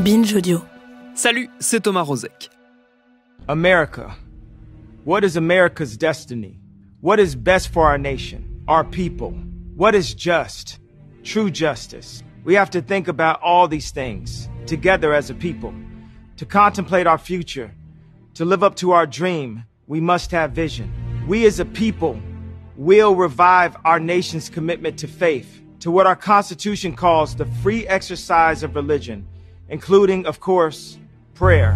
Binge Audio. Salut, c'est Thomas Rozek. America. What is America's destiny? What is best for our nation, our people? What is just? True justice. We have to think about all these things together as a people. To contemplate our future, to live up to our dream, we must have vision. We as a people will revive our nation's commitment to faith, to what our Constitution calls the free exercise of religion, including, of course, prayer.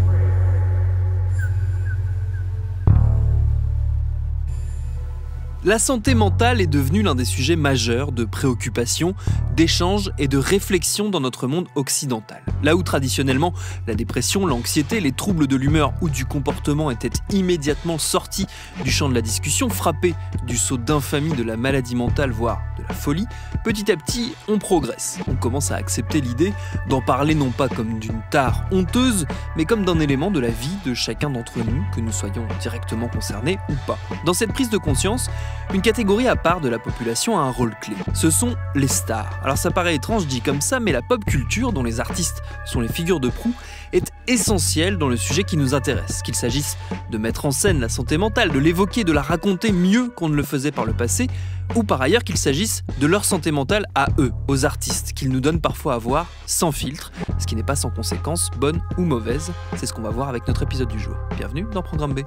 La santé mentale est devenue l'un des sujets majeurs de préoccupation, d'échange et de réflexion dans notre monde occidental. Là où traditionnellement, la dépression, l'anxiété, les troubles de l'humeur ou du comportement étaient immédiatement sortis du champ de la discussion, frappés du sceau d'infamie de la maladie mentale, voire de la folie, petit à petit, on progresse. On commence à accepter l'idée d'en parler non pas comme d'une tare honteuse, mais comme d'un élément de la vie de chacun d'entre nous, que nous soyons directement concernés ou pas. Dans cette prise de conscience, une catégorie à part de la population a un rôle clé. Ce sont les stars. Alors ça paraît étrange dit comme ça, mais la pop culture, dont les artistes sont les figures de proue, est essentielle dans le sujet qui nous intéresse. Qu'il s'agisse de mettre en scène la santé mentale, de l'évoquer, de la raconter mieux qu'on ne le faisait par le passé, ou par ailleurs qu'il s'agisse de leur santé mentale à eux, aux artistes, qu'ils nous donnent parfois à voir sans filtre, ce qui n'est pas sans conséquences, bonnes ou mauvaises. C'est ce qu'on va voir avec notre épisode du jour. Bienvenue dans Programme B.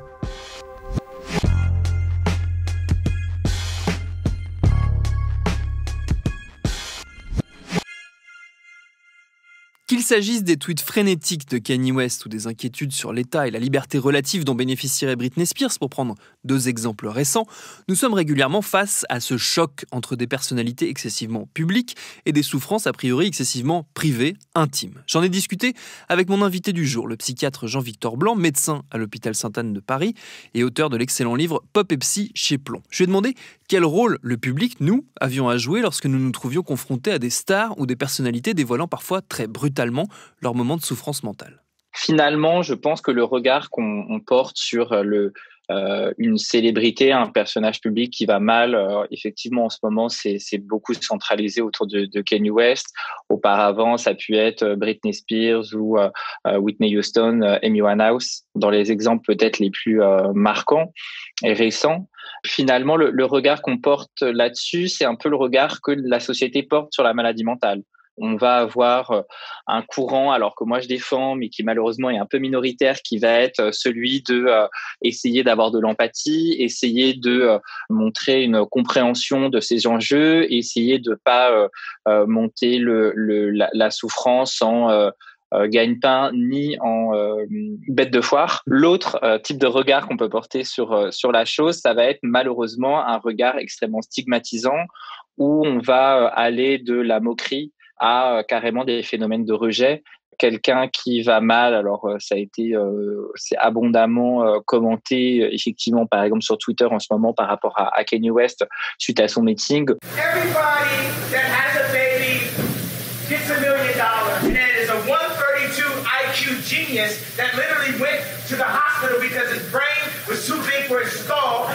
Qu'il s'agisse des tweets frénétiques de Kanye West ou des inquiétudes sur l'état et la liberté relative dont bénéficierait Britney Spears, pour prendre deux exemples récents, nous sommes régulièrement face à ce choc entre des personnalités excessivement publiques et des souffrances a priori excessivement privées, intimes. J'en ai discuté avec mon invité du jour, le psychiatre Jean-Victor Blanc, médecin à l'hôpital Sainte-Anne de Paris et auteur de l'excellent livre Pop et Psy chez Plomb. Je lui ai demandé quel rôle le public, nous, avions à jouer lorsque nous nous trouvions confrontés à des stars ou des personnalités dévoilant parfois très brutalement leur moment de souffrance mentale. Finalement, je pense que le regard qu'on porte sur une célébrité, un personnage public qui va mal, effectivement en ce moment c'est beaucoup centralisé autour de Kanye West. Auparavant, ça a pu être Britney Spears ou Whitney Houston, Amy Winehouse, dans les exemples peut-être les plus marquants et récents. Finalement, le regard qu'on porte là-dessus, c'est un peu le regard que la société porte sur la maladie mentale. On va avoir un courant, alors que moi je défends, mais qui malheureusement est un peu minoritaire, qui va être celui de essayer d'avoir de l'empathie, essayer de montrer une compréhension de ces enjeux, essayer de pas monter la souffrance en gagne-pain ni en bête de foire. L'autre type de regard qu'on peut porter sur la chose, ça va être malheureusement un regard extrêmement stigmatisant où on va aller de la moquerie à carrément des phénomènes de rejet. Quelqu'un qui va mal, alors ça a été c'est abondamment commenté effectivement par exemple sur Twitter en ce moment par rapport à Kanye West suite à son meeting. Everybody that has a baby gets $1 million, and it is a 132 IQ genius that literally went to the hospital because his brain was too big for his skull.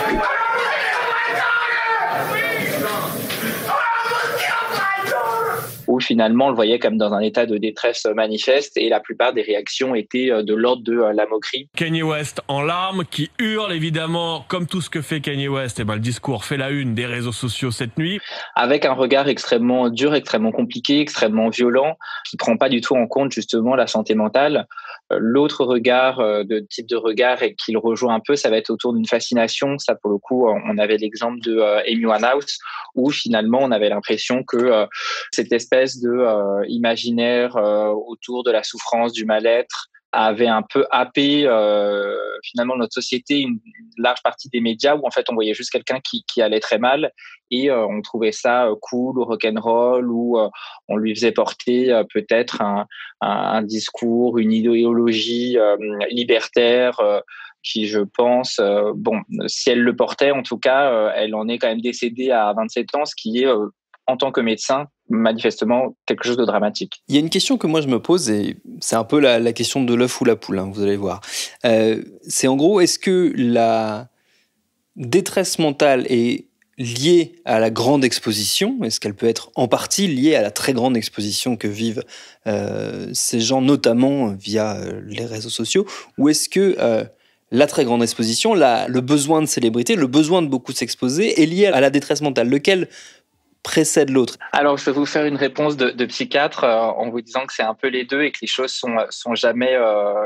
Où finalement on le voyait comme dans un état de détresse manifeste et la plupart des réactions étaient de l'ordre de la moquerie. Kanye West en larmes, qui hurle évidemment, comme tout ce que fait Kanye West, le discours fait la une des réseaux sociaux cette nuit. Avec un regard extrêmement dur, extrêmement compliqué, extrêmement violent, qui prend pas du tout en compte justement la santé mentale. L'autre regard, type de regard et qui le rejoint un peu, ça va être autour d'une fascination. Ça pour le coup, on avait l'exemple de Amy Winehouse, où finalement on avait l'impression que cette espèce de imaginaire autour de la souffrance, du mal-être, avait un peu happé finalement notre société, une large partie des médias où en fait on voyait juste quelqu'un qui allait très mal et on trouvait ça cool ou rock'n'roll ou on lui faisait porter peut-être un discours, une idéologie libertaire qui, je pense, si elle le portait, en tout cas, elle en est quand même décédée à 27 ans, ce qui est, en tant que médecin, manifestement quelque chose de dramatique. Il y a une question que moi je me pose, et c'est un peu la question de l'œuf ou la poule, vous allez voir. C'est en gros, est-ce que la détresse mentale et liée à la grande exposition? Est-ce qu'elle peut être en partie liée à la très grande exposition que vivent ces gens, notamment via les réseaux sociaux? Ou est-ce que la très grande exposition, le besoin de célébrité, le besoin de beaucoup s'exposer est lié à la détresse mentale? Lequel précède l'autre? Alors, je vais vous faire une réponse de psychiatre en vous disant que c'est un peu les deux et que les choses sont jamais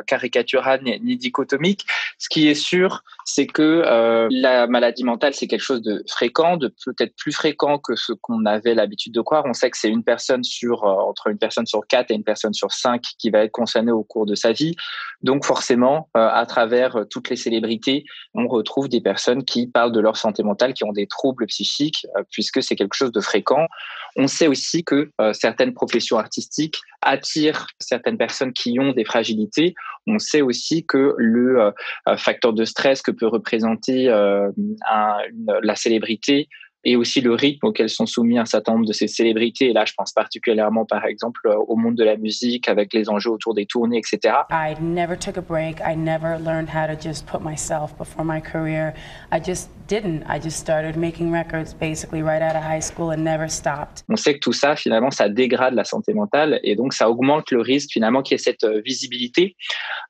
caricaturales ni dichotomiques. Ce qui est sûr, c'est que la maladie mentale, c'est quelque chose de fréquent, de peut-être plus fréquent que ce qu'on avait l'habitude de croire. On sait que c'est une personne entre une personne sur 4 et une personne sur 5 qui va être concernée au cours de sa vie. Donc, forcément, à travers toutes les célébrités, on retrouve des personnes qui parlent de leur santé mentale, qui ont des troubles psychiques, puisque c'est quelque chose de fréquent. On sait aussi que certaines professions artistiques attirent certaines personnes qui ont des fragilités. On sait aussi que le facteur de stress que peut représenter la célébrité et aussi le rythme auquel sont soumis un certain nombre de ces célébrités. Et là, je pense particulièrement, par exemple, au monde de la musique, avec les enjeux autour des tournées, etc. I never took a break. I never learned how to just put myself before my career. I just didn't. I just started making records basically right out of high school and never stopped. On sait que tout ça, finalement, ça dégrade la santé mentale et donc ça augmente le risque, finalement, qu'il y ait cette visibilité.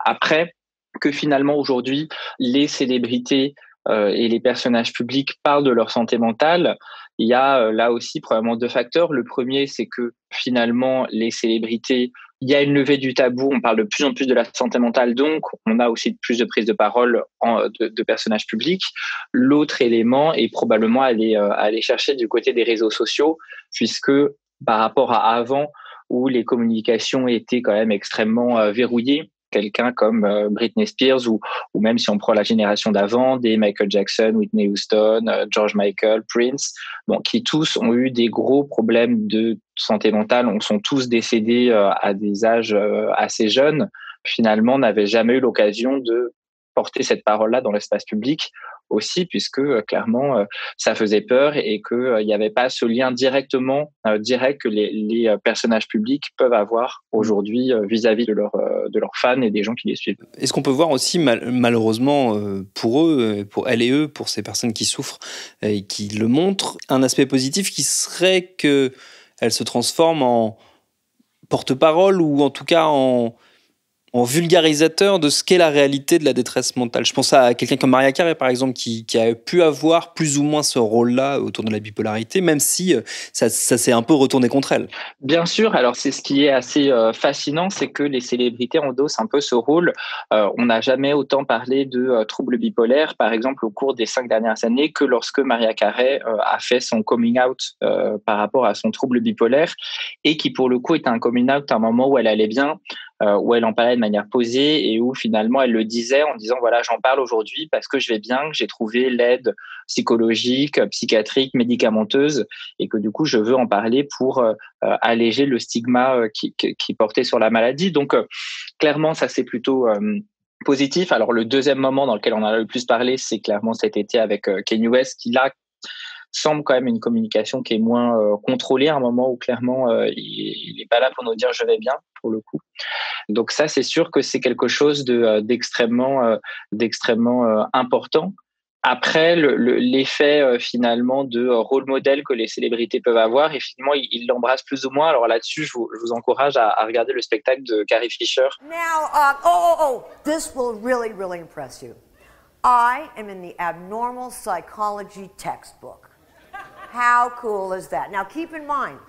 Après, que finalement, aujourd'hui, les célébrités et les personnages publics parlent de leur santé mentale, il y a là aussi probablement deux facteurs. Le premier, c'est que finalement, les célébrités, il y a une levée du tabou, on parle de plus en plus de la santé mentale, donc on a aussi plus de prise de parole de personnages publics. L'autre élément est probablement aller chercher du côté des réseaux sociaux, puisque par rapport à avant, où les communications étaient quand même extrêmement verrouillées, quelqu'un comme Britney Spears ou même si on prend la génération d'avant, des Michael Jackson, Whitney Houston, George Michael, Prince, qui tous ont eu des gros problèmes de santé mentale, sont tous décédés à des âges assez jeunes, finalement n'avaient jamais eu l'occasion de porter cette parole-là dans l'espace public aussi, puisque clairement ça faisait peur et qu'il n'y avait pas ce lien direct que les personnages publics peuvent avoir aujourd'hui vis-à-vis de leurs fans et des gens qui les suivent. Est-ce qu'on peut voir aussi malheureusement pour eux, pour elles et eux, pour ces personnes qui souffrent et qui le montrent, un aspect positif qui serait qu'elles se transforment en porte-parole ou en tout cas en vulgarisateur de ce qu'est la réalité de la détresse mentale? Je pense à quelqu'un comme Mariah Carey, par exemple, qui a pu avoir plus ou moins ce rôle-là autour de la bipolarité, même si ça s'est un peu retourné contre elle. Bien sûr, alors c'est ce qui est assez fascinant, c'est que les célébrités endossent un peu ce rôle. On n'a jamais autant parlé de troubles bipolaires, par exemple, au cours des 5 dernières années, que lorsque Mariah Carey a fait son coming out par rapport à son trouble bipolaire, et qui pour le coup était un coming out à un moment où elle allait bien, où elle en parlait de manière posée et où finalement elle le disait en disant voilà, j'en parle aujourd'hui parce que je vais bien, que j'ai trouvé l'aide psychologique, psychiatrique, médicamenteuse et que du coup je veux en parler pour alléger le stigma qui portait sur la maladie. Donc clairement ça c'est plutôt positif. Alors le deuxième moment dans lequel on a le plus parlé, c'est clairement cet été avec Kanye West qui là semble quand même une communication qui est moins contrôlée à un moment où clairement il n'est pas là pour nous dire je vais bien pour le coup. Donc ça c'est sûr que c'est quelque chose d'extrêmement important. Après l'effet finalement de rôle modèle que les célébrités peuvent avoir et finalement ils l'embrassent plus ou moins. Alors là-dessus je vous encourage à regarder le spectacle de Carrie Fisher. Now this will really impress you. I am in the abnormal psychology textbook. How cool is that? Now keep in mind,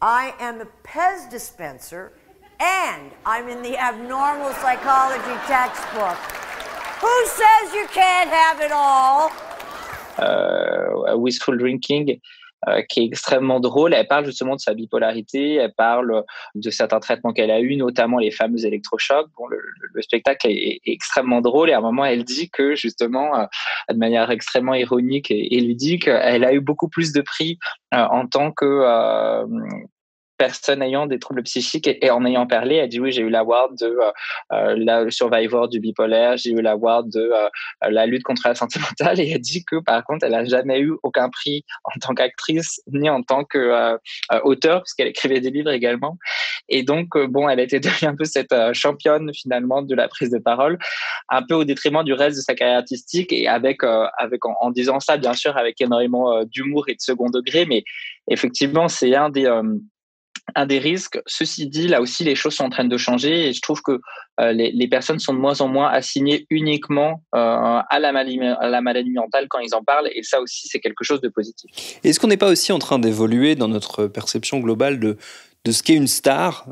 I am a Pez dispenser and I'm in the abnormal psychology textbook. Who says you can't have it all? Wishful Drinking, qui est extrêmement drôle. Elle parle justement de sa bipolarité, elle parle de certains traitements qu'elle a eus, notamment les fameux électrochocs. Bon, le spectacle est extrêmement drôle et à un moment, elle dit que justement, de manière extrêmement ironique et ludique, elle a eu beaucoup plus de prix en tant que personnes ayant des troubles psychiques et en ayant parlé, elle dit oui, j'ai eu l'award de le survivor du bipolaire, j'ai eu l'award de la lutte contre la santé mentale, et elle dit que par contre, elle a jamais eu aucun prix en tant qu'actrice ni en tant que auteure, puisqu'elle écrivait des livres également. Et donc, bon, elle était devenue un peu cette championne finalement de la prise de parole, un peu au détriment du reste de sa carrière artistique, et en disant ça, bien sûr, avec énormément d'humour et de second degré, mais effectivement, c'est un des risques. Ceci dit, là aussi, les choses sont en train de changer, et je trouve que les personnes sont de moins en moins assignées uniquement à la maladie mentale quand ils en parlent, et ça aussi, c'est quelque chose de positif. Est-ce qu'on n'est pas aussi en train d'évoluer dans notre perception globale de ce qu'est une star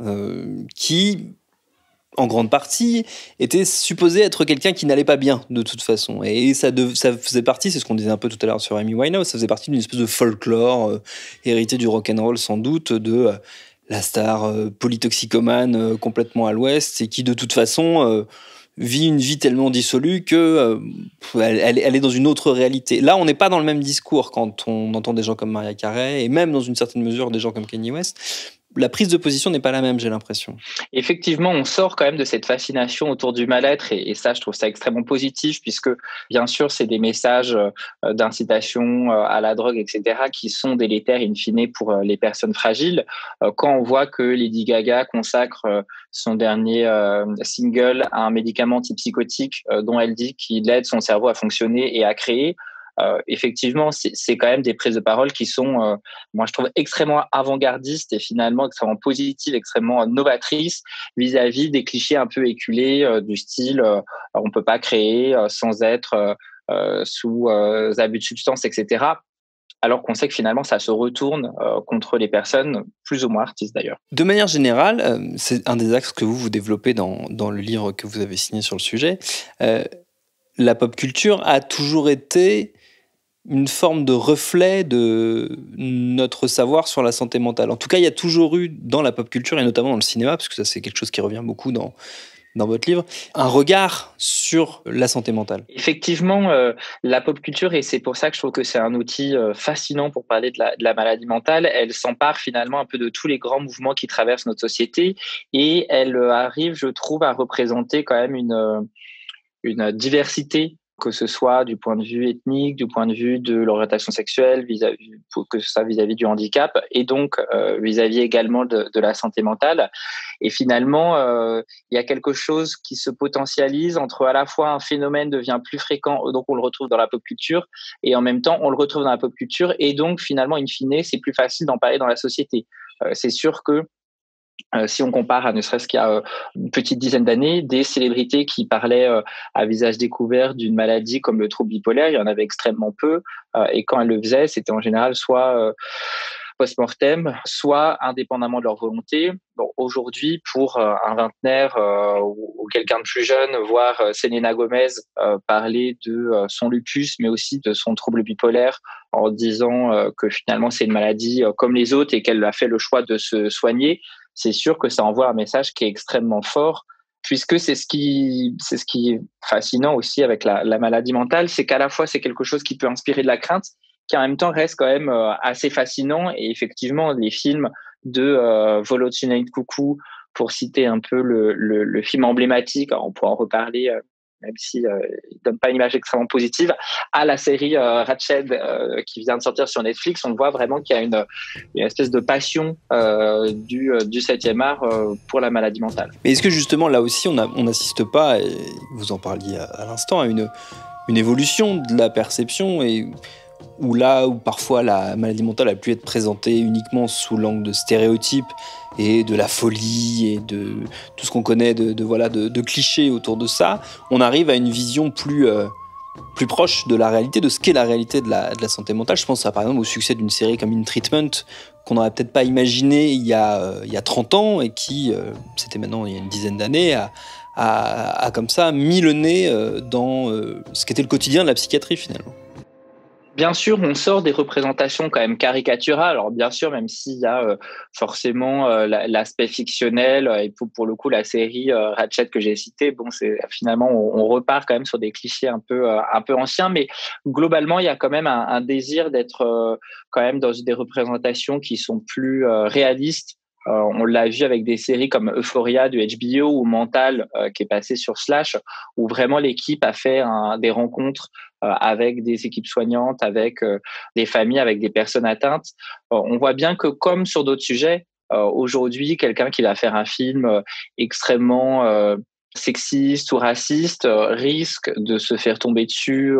qui, en grande partie, était supposé être quelqu'un qui n'allait pas bien, de toute façon. Et ça faisait partie, c'est ce qu'on disait un peu tout à l'heure sur Amy Winehouse, ça faisait partie d'une espèce de folklore hérité du rock'n'roll, sans doute, de la star polytoxicomane complètement à l'ouest, et qui, de toute façon, vit une vie tellement dissolue que elle est dans une autre réalité. Là, on n'est pas dans le même discours quand on entend des gens comme Mariah Carey, et même, dans une certaine mesure, des gens comme Kanye West. La prise de position n'est pas la même, j'ai l'impression. Effectivement, on sort quand même de cette fascination autour du mal-être, et ça, je trouve ça extrêmement positif, puisque bien sûr, c'est des messages d'incitation à la drogue, etc., qui sont délétères in fine pour les personnes fragiles. Quand on voit que Lady Gaga consacre son dernier single à un médicament antipsychotique dont elle dit qu'il aide son cerveau à fonctionner et à créer, effectivement, c'est quand même des prises de parole qui sont, moi je trouve, extrêmement avant-gardistes et finalement extrêmement positives, extrêmement novatrices vis-à-vis des clichés un peu éculés du style on peut pas créer sans être sous abus de substances, etc. Alors qu'on sait que finalement ça se retourne contre les personnes plus ou moins artistes d'ailleurs. De manière générale, c'est un des axes que vous développez dans le livre que vous avez signé sur le sujet. La pop culture a toujours été une forme de reflet de notre savoir sur la santé mentale. En tout cas, il y a toujours eu dans la pop culture, et notamment dans le cinéma, parce que ça c'est quelque chose qui revient beaucoup dans votre livre, un regard sur la santé mentale. Effectivement, la pop culture, et c'est pour ça que je trouve que c'est un outil fascinant pour parler de la maladie mentale, elle s'empare finalement un peu de tous les grands mouvements qui traversent notre société, et elle arrive, je trouve, à représenter quand même une diversité, que ce soit du point de vue ethnique, du point de vue de l'orientation sexuelle, que ce soit vis-à-vis du handicap, et donc vis-à-vis également de la santé mentale. Et finalement, il y a quelque chose qui se potentialise entre à la fois un phénomène devient plus fréquent, donc on le retrouve dans la pop culture, et en même temps on le retrouve dans la pop culture, et donc finalement, in fine, c'est plus facile d'en parler dans la société. C'est sûr que si on compare à ne serait-ce qu'il y a une petite dizaine d'années, des célébrités qui parlaient à visage découvert d'une maladie comme le trouble bipolaire, il y en avait extrêmement peu. Et quand elles le faisaient, c'était en général soit post-mortem, soit indépendamment de leur volonté. Bon, aujourd'hui, pour un vingtenaire ou quelqu'un de plus jeune, voir Selena Gomez parler de son lupus, mais aussi de son trouble bipolaire, en disant que finalement c'est une maladie comme les autres et qu'elle a fait le choix de se soigner, c'est sûr que ça envoie un message qui est extrêmement fort, puisque c'est ce qui est fascinant aussi avec la maladie mentale, c'est qu'à la fois c'est quelque chose qui peut inspirer de la crainte, qui en même temps reste quand même assez fascinant. Et effectivement, les films de Volodymyr Coucou, pour citer un peu le film emblématique, on pourra en reparler, même si il donne pas une image extrêmement positive, à la série Ratched qui vient de sortir sur Netflix, on voit vraiment qu'il y a une espèce de passion du 7e art pour la maladie mentale. Mais est-ce que justement là aussi on n'assiste pas, et vous en parliez à l'instant, à une évolution de la perception, et où parfois la maladie mentale a pu être présentée uniquement sous l'angle de stéréotypes et de la folie et de tout ce qu'on connaît de clichés autour de ça, on arrive à une vision plus proche de la réalité, de ce qu'est la réalité de la santé mentale. Je pense par exemple au succès d'une série comme In Treatment, qu'on n'aurait peut-être pas imaginé il y a 30 ans, et qui, c'était maintenant il y a une dizaine d'années, a comme ça mis le nez dans ce qu'était le quotidien de la psychiatrie finalement. Bien sûr, on sort des représentations quand même caricaturales. Alors bien sûr, même s'il y a forcément l'aspect fictionnel, et pour le coup la série Ratched que j'ai citée, bon, c'est finalement on repart quand même sur des clichés un peu anciens, mais globalement il y a quand même un désir d'être quand même dans des représentations qui sont plus réalistes On l'a vu avec des séries comme Euphoria de HBO ou Mental qui est passé sur Slash, où vraiment l'équipe a fait des rencontres avec des équipes soignantes, avec des familles, avec des personnes atteintes. On voit bien que comme sur d'autres sujets, aujourd'hui, quelqu'un qui va faire un film extrêmement sexiste ou raciste risque de se faire tomber dessus,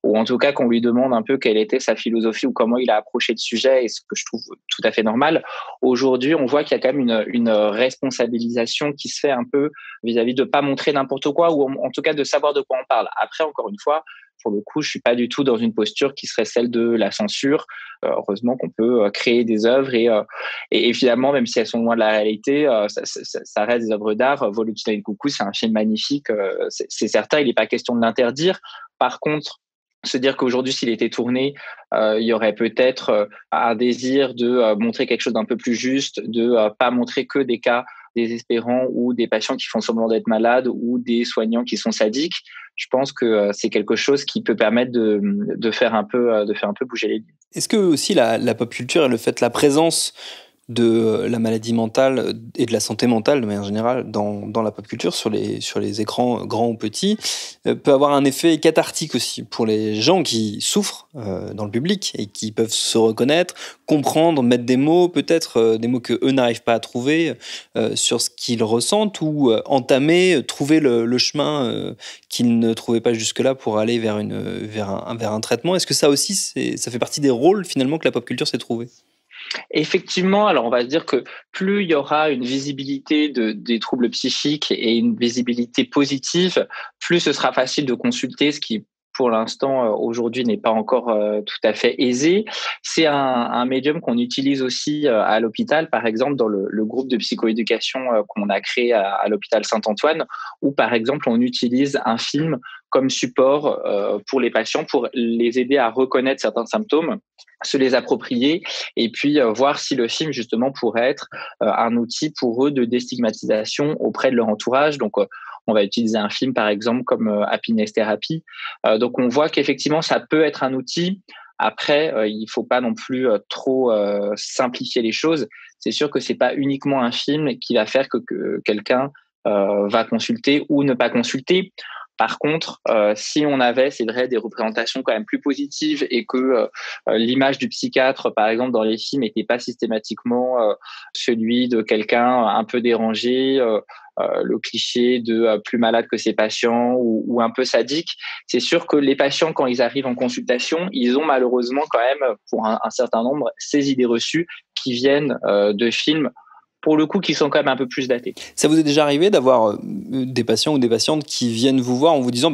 ou en tout cas qu'on lui demande un peu quelle était sa philosophie ou comment il a approché le sujet, et ce que je trouve tout à fait normal. Aujourd'hui, on voit qu'il y a quand même une responsabilisation qui se fait un peu vis-à-vis de pas montrer n'importe quoi, ou en tout cas de savoir de quoi on parle. Après, encore une fois, pour le coup, je suis pas du tout dans une posture qui serait celle de la censure. Heureusement qu'on peut créer des œuvres et finalement, même si elles sont loin de la réalité, ça reste des œuvres d'art. Volutine et Coucou, c'est un film magnifique. C'est certain, il n'est pas question de l'interdire. Par contre, se dire qu'aujourd'hui, s'il était tourné, il y aurait peut-être un désir de montrer quelque chose d'un peu plus juste, de pas montrer que des cas désespérants ou des patients qui font semblant d'être malades ou des soignants qui sont sadiques. Je pense que c'est quelque chose qui peut permettre de faire un peu bouger les lignes. Est-ce que aussi la pop culture et le fait, la présence de la maladie mentale et de la santé mentale de manière générale dans la pop culture sur les écrans grands ou petits peut avoir un effet cathartique aussi pour les gens qui souffrent dans le public et qui peuvent se reconnaître, comprendre, mettre des mots, peut-être des mots que eux n'arrivent pas à trouver sur ce qu'ils ressentent, ou entamer, trouver le chemin qu'ils ne trouvaient pas jusque-là pour aller vers un traitement. Est-ce que ça aussi ça fait partie des rôles finalement que la pop culture s'est trouvée? Effectivement, alors on va se dire que plus il y aura une visibilité des troubles psychiques et une visibilité positive, plus ce sera facile de consulter, ce qui pour l'instant aujourd'hui n'est pas encore tout à fait aisé. C'est un médium qu'on utilise aussi à l'hôpital, par exemple dans le groupe de psychoéducation qu'on a créé à l'hôpital Saint-Antoine, où par exemple on utilise un film comme support pour les patients, pour les aider à reconnaître certains symptômes, se les approprier et puis voir si le film justement pourrait être un outil pour eux de déstigmatisation auprès de leur entourage. Donc on va utiliser un film par exemple comme Happiness Therapy. Donc on voit qu'effectivement ça peut être un outil. Après, il faut pas non plus trop simplifier les choses. C'est sûr que c'est pas uniquement un film qui va faire que quelqu'un va consulter ou ne pas consulter. Par contre, si on avait, c'est vrai, des représentations quand même plus positives et que l'image du psychiatre, par exemple, dans les films, n'était pas systématiquement celui de quelqu'un un peu dérangé, le cliché de plus malade que ses patients ou un peu sadique. C'est sûr que les patients, quand ils arrivent en consultation, ils ont malheureusement quand même, pour un certain nombre, ces idées reçues qui viennent de films pour le coup, qui sont quand même un peu plus datés. Ça vous est déjà arrivé d'avoir des patients ou des patientes qui viennent vous voir en vous disant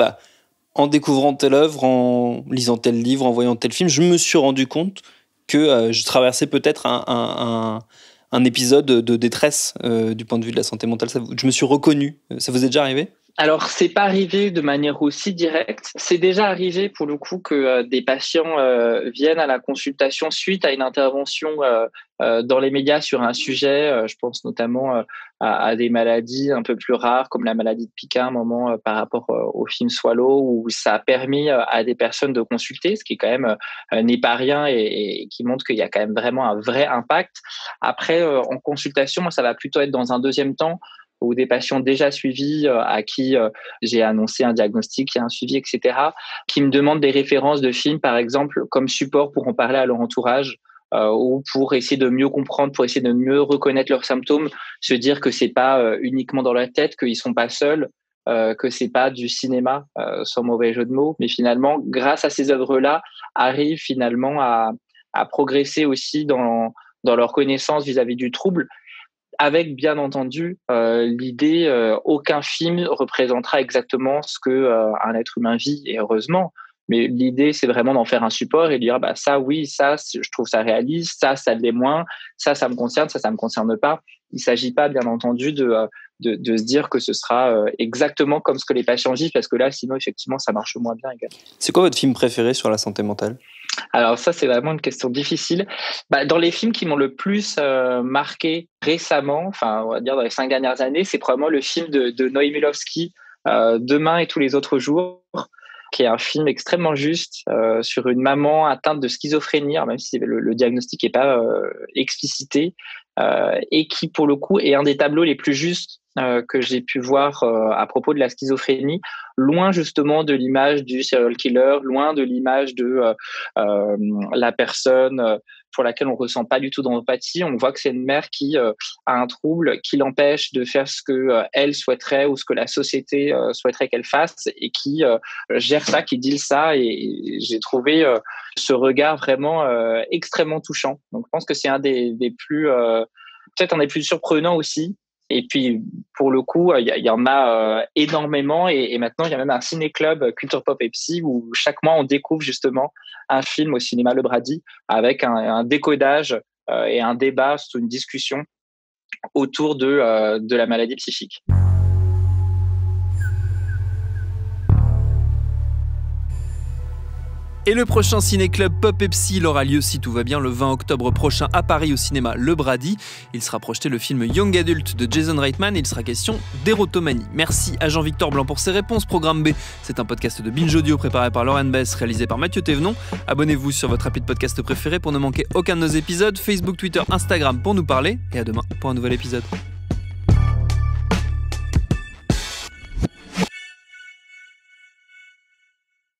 en découvrant telle œuvre, en lisant tel livre, en voyant tel film, je me suis rendu compte que je traversais peut-être un épisode de détresse du point de vue de la santé mentale. Je me suis reconnu. Ça vous est déjà arrivé ? Alors, c'est pas arrivé de manière aussi directe. C'est déjà arrivé, pour le coup, que des patients viennent à la consultation suite à une intervention dans les médias sur un sujet. Je pense notamment à des maladies un peu plus rares, comme la maladie de Pica, à un moment, par rapport au film Swallow, où ça a permis à des personnes de consulter, ce qui quand même n'est pas rien et qui montre qu'il y a quand même vraiment un vrai impact. Après, en consultation, moi, ça va plutôt être dans un deuxième temps, ou des patients déjà suivis à qui j'ai annoncé un diagnostic et un suivi, etc., qui me demandent des références de films, par exemple, comme support pour en parler à leur entourage ou pour essayer de mieux comprendre, pour essayer de mieux reconnaître leurs symptômes, se dire que c'est pas uniquement dans leur tête, qu'ils sont pas seuls, que c'est pas du cinéma, sans mauvais jeu de mots, mais finalement, grâce à ces œuvres-là, arrivent finalement à progresser aussi dans leur connaissance vis-à-vis du trouble. Avec bien entendu l'idée, aucun film représentera exactement ce que un être humain vit, et heureusement. Mais l'idée, c'est vraiment d'en faire un support et de dire ça oui, ça je trouve ça réaliste, ça l'est moins, ça me concerne, ça me concerne pas. Il s'agit pas bien entendu de se dire que ce sera exactement comme ce que les patients vivent, parce que là sinon effectivement ça marche moins bien également. C'est quoi votre film préféré sur la santé mentale ? Alors ça, c'est vraiment une question difficile. Dans les films qui m'ont le plus marqué récemment, enfin on va dire dans les 5 dernières années, c'est probablement le film de Noémie Milowski, Demain et tous les autres jours, qui est un film extrêmement juste sur une maman atteinte de schizophrénie, même si le diagnostic n'est pas explicité, et qui, pour le coup, est un des tableaux les plus justes que j'ai pu voir à propos de la schizophrénie, loin justement de l'image du serial killer, loin de l'image de la personne pour laquelle on ressent pas du tout d'empathie. On voit que c'est une mère qui a un trouble qui l'empêche de faire ce que elle souhaiterait ou ce que la société souhaiterait qu'elle fasse, et qui gère ça, qui deal ça. Et j'ai trouvé ce regard vraiment extrêmement touchant. Donc je pense que c'est un des plus peut-être un des plus surprenants aussi. Et puis, pour le coup, il y en a énormément. Et maintenant, il y a même un ciné-club Culture Pop et Psy où chaque mois, on découvre justement un film au cinéma Le Brady avec un décodage et un débat, une discussion autour de la maladie psychique. Et le prochain ciné-club Pop et Psy aura lieu, si tout va bien, le 20 octobre prochain à Paris au cinéma Le Brady. Il sera projeté le film Young Adult de Jason Reitman et il sera question d'érotomanie. Merci à Jean-Victor Blanc pour ses réponses. Programme B, c'est un podcast de Binge Audio préparé par Lauren Bess, réalisé par Mathieu Thévenon. Abonnez-vous sur votre appli de podcast préféré pour ne manquer aucun de nos épisodes. Facebook, Twitter, Instagram pour nous parler. Et à demain pour un nouvel épisode.